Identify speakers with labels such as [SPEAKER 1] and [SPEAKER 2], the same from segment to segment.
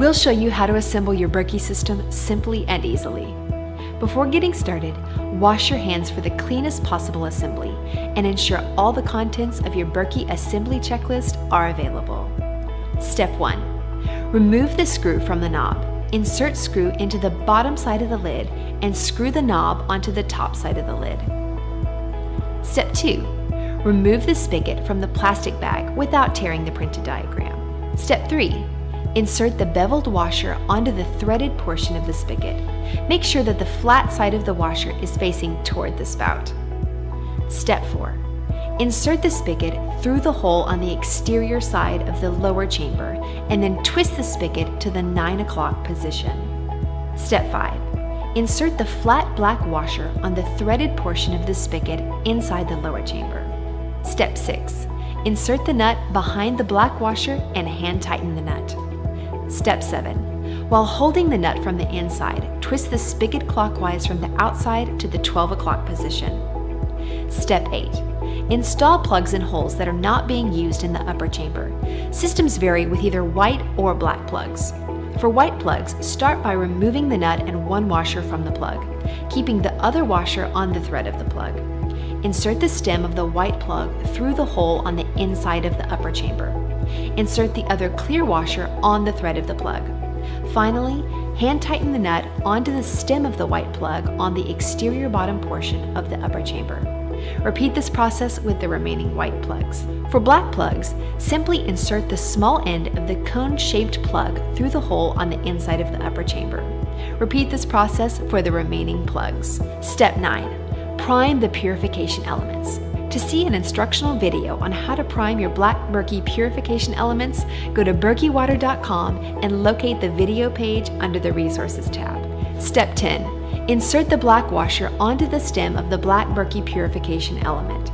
[SPEAKER 1] We'll show you how to assemble your Berkey system simply and easily. Before getting started, wash your hands for the cleanest possible assembly and ensure all the contents of your Berkey assembly checklist are available. Step 1. Remove the screw from the knob. Insert screw into the bottom side of the lid and screw the knob onto the top side of the lid. Step 2. Remove the spigot from the plastic bag without tearing the printed diagram. Step 3. Insert the beveled washer onto the threaded portion of the spigot. Make sure that the flat side of the washer is facing toward the spout. Step 4. Insert the spigot through the hole on the exterior side of the lower chamber and then twist the spigot to the 9 o'clock position. Step 5. Insert the flat black washer on the threaded portion of the spigot inside the lower chamber. Step 6. Insert the nut behind the black washer and hand tighten the nut. Step 7. While holding the nut from the inside, twist the spigot clockwise from the outside to the 12 o'clock position. Step 8. Install plugs in holes that are not being used in the upper chamber. Systems vary with either white or black plugs. For white plugs, start by removing the nut and one washer from the plug, keeping the other washer on the thread of the plug. Insert the stem of the white plug through the hole on the inside of the upper chamber. Insert the other clear washer on the thread of the plug. Finally, hand tighten the nut onto the stem of the white plug on the exterior bottom portion of the upper chamber. Repeat this process with the remaining white plugs. For black plugs, simply insert the small end of the cone-shaped plug through the hole on the inside of the upper chamber. Repeat this process for the remaining plugs. Step 9. Prime the purification elements. To see an instructional video on how to prime your black Berkey purification elements, go to berkeywater.com and locate the video page under the Resources tab. Step 10. Insert the black washer onto the stem of the black Berkey purification element.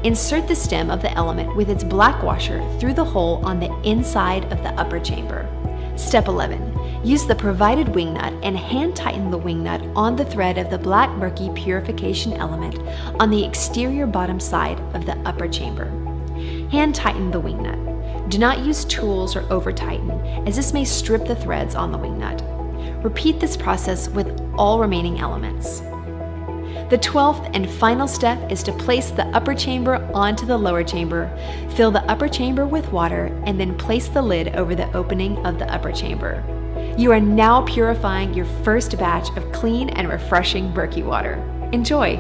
[SPEAKER 1] Insert the stem of the element with its black washer through the hole on the inside of the upper chamber. Step 11. Use the provided wing nut and hand tighten the wing nut on the thread of the black Berkey purification element on the exterior bottom side of the upper chamber. Hand tighten the wing nut. Do not use tools or over tighten, as this may strip the threads on the wing nut. Repeat this process with all remaining elements. The 12th and final step is to place the upper chamber onto the lower chamber, fill the upper chamber with water, and then place the lid over the opening of the upper chamber. You are now purifying your first batch of clean and refreshing Berkey water. Enjoy!